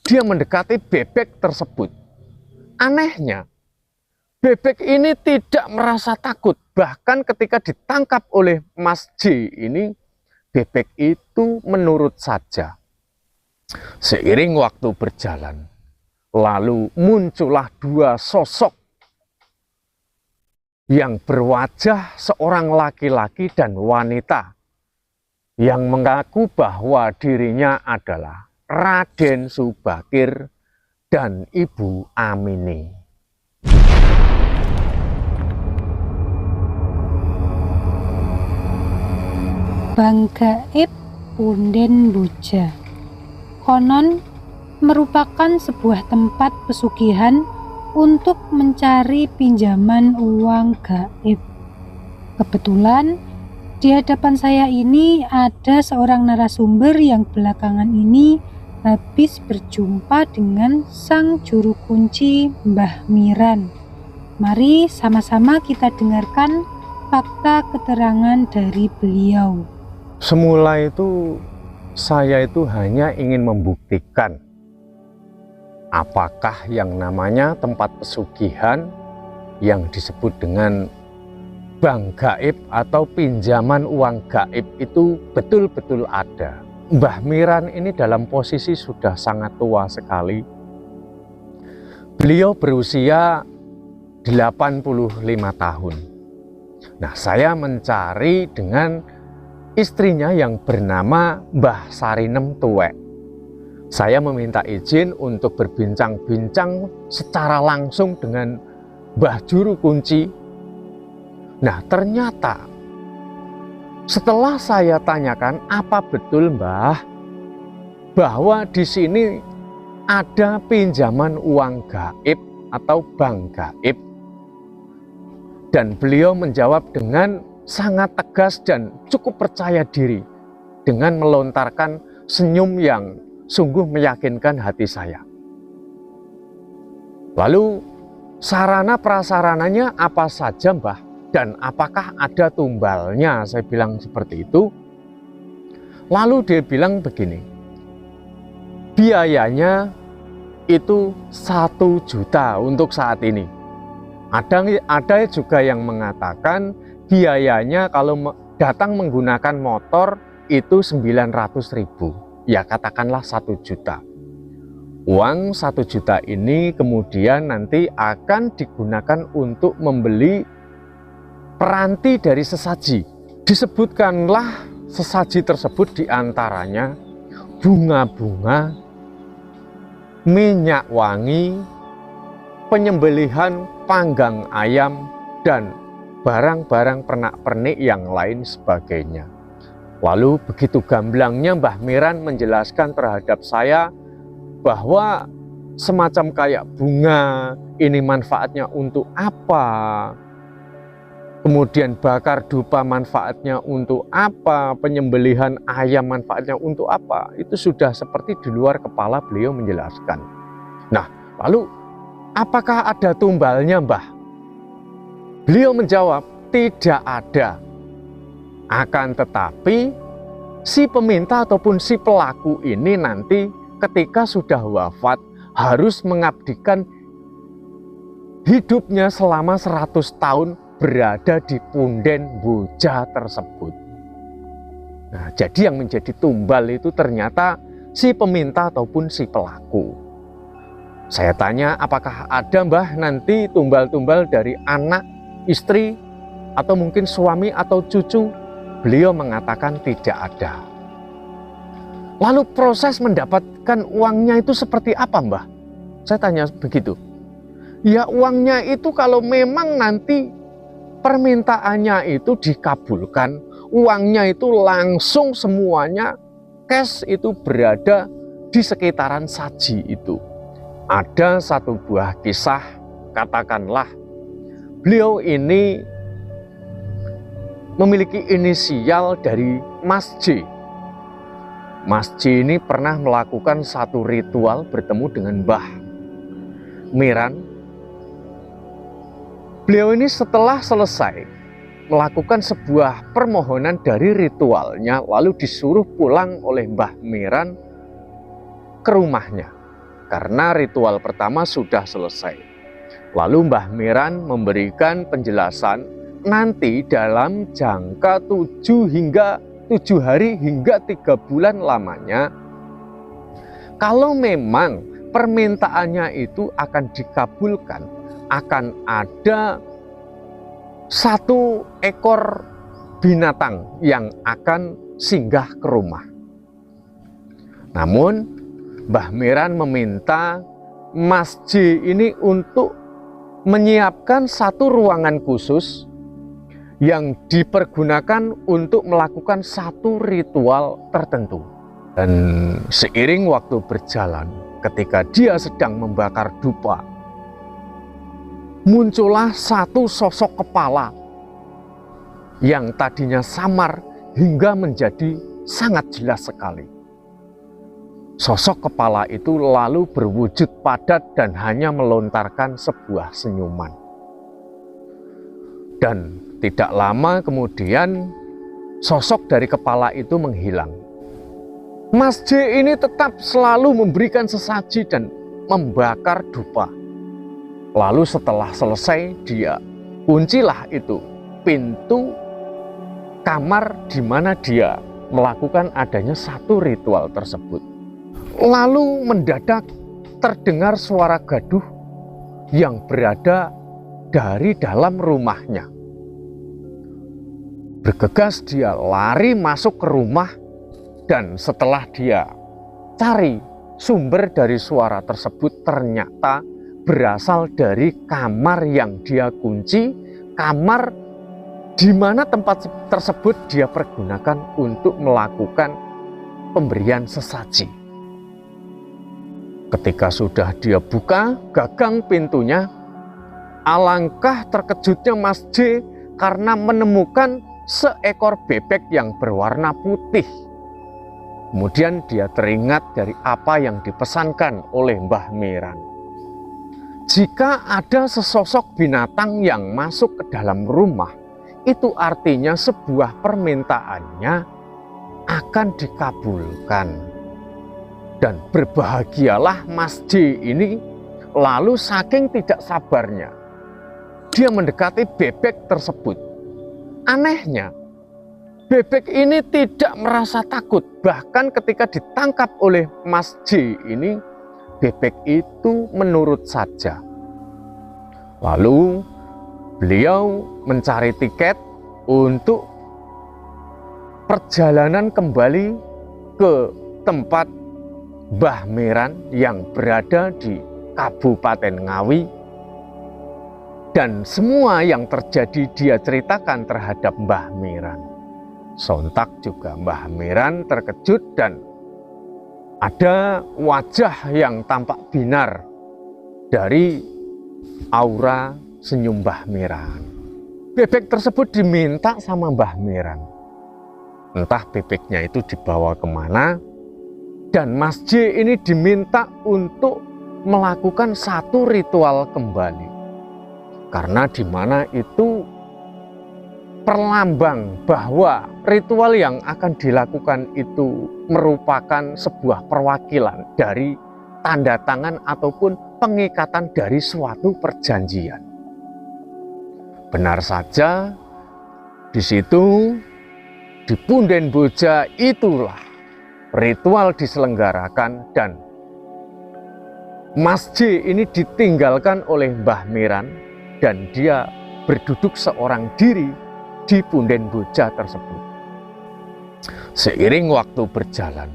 dia mendekati bebek tersebut. Anehnya, bebek ini tidak merasa takut. Bahkan ketika ditangkap oleh Mas J ini, bebek itu menurut saja. Seiring waktu berjalan, lalu muncullah dua sosok yang berwajah seorang laki-laki dan wanita yang mengaku bahwa dirinya adalah Raden Subakir dan Ibu Amini. Bang Gaib Punden Boja konon merupakan sebuah tempat pesugihan untuk mencari pinjaman uang gaib. Kebetulan di hadapan saya ini ada seorang narasumber yang belakangan ini habis berjumpa dengan sang juru kunci Mbah Miran. Mari sama-sama kita dengarkan fakta keterangan dari beliau. Semula itu saya itu hanya ingin membuktikan apakah yang namanya tempat pesugihan yang disebut dengan bank gaib atau pinjaman uang gaib itu betul-betul ada. Mbah Miran ini dalam posisi sudah sangat tua sekali. Beliau berusia 85 tahun. Nah, saya mencari dengan istrinya yang bernama Mbah Sarinem Tuwek. Saya meminta izin untuk berbincang-bincang secara langsung dengan Mbah Juru Kunci. Nah, ternyata setelah saya tanyakan, apa betul Mbah bahwa di sini ada pinjaman uang gaib atau bank gaib? Dan beliau menjawab dengan sangat tegas dan cukup percaya diri dengan melontarkan senyum yang sungguh meyakinkan hati saya. Lalu sarana prasarananya apa saja Mbah? Dan apakah ada tumbalnya? Saya bilang seperti itu. Lalu dia bilang begini, biayanya itu 1 juta untuk saat ini. Ada juga yang mengatakan biayanya kalau datang menggunakan motor itu 900.000, ya katakanlah 1 juta. Uang 1 juta ini kemudian nanti akan digunakan untuk membeli peranti dari sesaji. Disebutkanlah sesaji tersebut diantaranya bunga-bunga, minyak wangi, penyembelihan panggang ayam, dan barang-barang pernak-pernik yang lain sebagainya. Lalu begitu gamblangnya Mbah Miran menjelaskan terhadap saya bahwa semacam kayak bunga ini manfaatnya untuk apa, kemudian bakar dupa manfaatnya untuk apa, penyembelihan ayam manfaatnya untuk apa, itu sudah seperti di luar kepala beliau menjelaskan. Nah, lalu apakah ada tumbalnya Mbah? Beliau menjawab, tidak ada. Akan tetapi, si peminta ataupun si pelaku ini nanti ketika sudah wafat harus mengabdikan hidupnya selama 100 tahun berada di Punden Boja tersebut. Nah, jadi yang menjadi tumbal itu ternyata si peminta ataupun si pelaku. Saya tanya, apakah ada Mbah nanti tumbal-tumbal dari anak, istri, atau mungkin suami atau cucu? Beliau mengatakan tidak ada. Lalu proses mendapatkan uangnya itu seperti apa Mbah? Saya tanya begitu. Ya uangnya itu kalau memang nanti permintaannya itu dikabulkan, uangnya itu langsung semuanya cash itu berada di sekitaran saji itu. Ada satu buah kisah, katakanlah beliau ini memiliki inisial dari Mas J. Mas J ini pernah melakukan satu ritual bertemu dengan Mbah Miran. Beliau ini setelah selesai melakukan sebuah permohonan dari ritualnya, lalu disuruh pulang oleh Mbah Miran ke rumahnya. karena ritual pertama sudah selesai. Lalu Mbah Miran memberikan penjelasan nanti dalam jangka 7 hari hingga 3 bulan lamanya, kalau memang permintaannya itu akan dikabulkan, akan ada 1 ekor binatang yang akan singgah ke rumah. Namun Mbah Miran meminta Mas J ini untuk menyiapkan 1 ruangan khusus yang dipergunakan untuk melakukan 1 ritual tertentu. Dan seiring waktu berjalan, ketika dia sedang membakar dupa, muncullah 1 sosok kepala yang tadinya samar hingga menjadi sangat jelas sekali. Sosok kepala itu lalu berwujud padat dan hanya melontarkan sebuah senyuman. Dan tidak lama kemudian sosok dari kepala itu menghilang. Mas J ini tetap selalu memberikan sesaji dan membakar dupa. Lalu setelah selesai, dia kuncilah itu pintu kamar di mana dia melakukan adanya 1 ritual tersebut. Lalu mendadak terdengar suara gaduh yang berada dari dalam rumahnya. Bergegas dia lari masuk ke rumah, dan setelah dia cari sumber dari suara tersebut, ternyata berasal dari kamar yang dia kunci, kamar di mana tempat tersebut dia pergunakan untuk melakukan pemberian sesaji. Ketika sudah dia buka gagang pintunya, alangkah terkejutnya Mas J karena menemukan seekor bebek yang berwarna putih. Kemudian dia teringat dari apa yang dipesankan oleh Mbah Miran. Jika ada sesosok binatang yang masuk ke dalam rumah, itu artinya sebuah permintaannya akan dikabulkan. Dan berbahagialah Mas J ini, lalu saking tidak sabarnya, dia mendekati bebek tersebut. Anehnya, bebek ini tidak merasa takut. Bahkan ketika ditangkap oleh Mas J ini, bebek itu menurut saja. Lalu beliau mencari tiket untuk perjalanan kembali ke tempat Mbah Miran yang berada di Kabupaten Ngawi. Dan semua yang terjadi dia ceritakan terhadap Mbah Miran. Sontak juga Mbah Miran terkejut dan ada wajah yang tampak binar dari aura senyum Mbah Miran. Bebek tersebut diminta sama Mbah Miran. Entah bebeknya itu dibawa kemana, dan Mas J ini diminta untuk melakukan 1 ritual kembali. Karena di mana itu perlambang bahwa ritual yang akan dilakukan itu merupakan sebuah perwakilan dari tanda tangan ataupun pengikatan dari suatu perjanjian. Benar saja, di situ di Punden Boja itulah ritual diselenggarakan, dan Mas J ini ditinggalkan oleh Mbah Miran dan dia berduduk seorang diri di Punden Boja tersebut. Seiring waktu berjalan,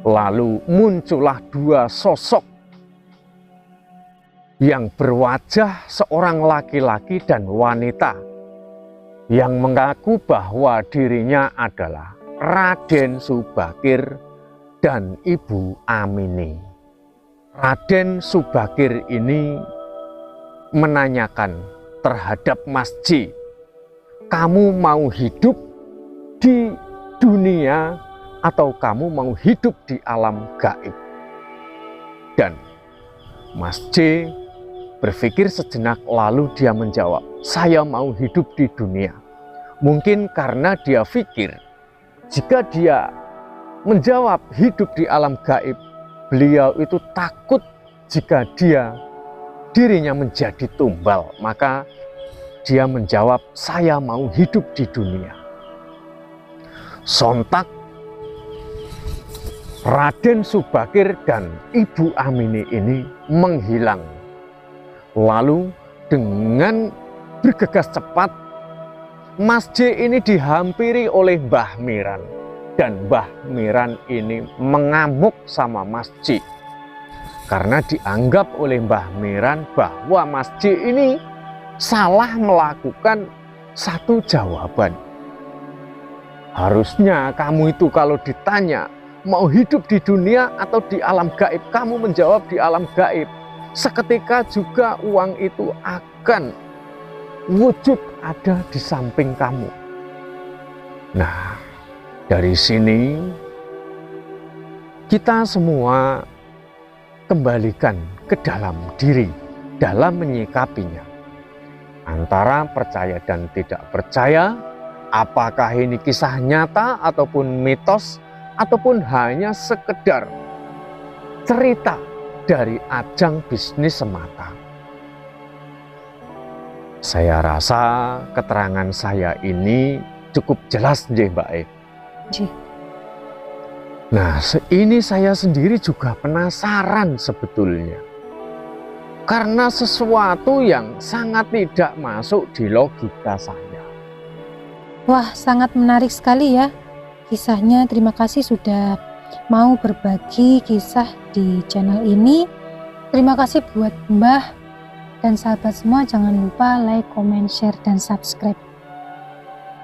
lalu muncullah 2 sosok yang berwajah seorang laki-laki dan wanita yang mengaku bahwa dirinya adalah Raden Subakir dan Ibu Amini. Raden Subakir ini menanyakan terhadap Mas J, kamu mau hidup di dunia atau kamu mau hidup di alam gaib? Dan Mas J berpikir sejenak, lalu dia menjawab, saya mau hidup di dunia. Mungkin karena dia pikir jika dia menjawab hidup di alam gaib, beliau itu takut jika dirinya menjadi tumbal, maka dia menjawab, saya mau hidup di dunia. Sontak Raden Subakir dan Ibu Amini ini menghilang. Lalu dengan bergegas cepat, Mas J ini dihampiri oleh Mbah Miran. Dan Mbah Miran ini mengamuk sama Mas J. Karena dianggap oleh Mbah Miran bahwa Mas J ini salah melakukan satu jawaban. Harusnya kamu itu kalau ditanya mau hidup di dunia atau di alam gaib, kamu menjawab di alam gaib. Seketika juga uang itu akan wujud ada di samping kamu. Nah, dari sini kita semua kembalikan ke dalam diri dalam menyikapinya. Antara percaya dan tidak percaya, apakah ini kisah nyata ataupun mitos, ataupun hanya sekedar cerita dari ajang bisnis semata. Saya rasa keterangan saya ini cukup jelas, Mbak E. Nah, ini saya sendiri juga penasaran sebetulnya. Karena sesuatu yang sangat tidak masuk di logika saya. Wah, sangat menarik sekali ya kisahnya. Terima kasih sudah mau berbagi kisah di channel ini. Terima kasih buat Mbah dan sahabat semua. Jangan lupa like, comment, share, dan subscribe.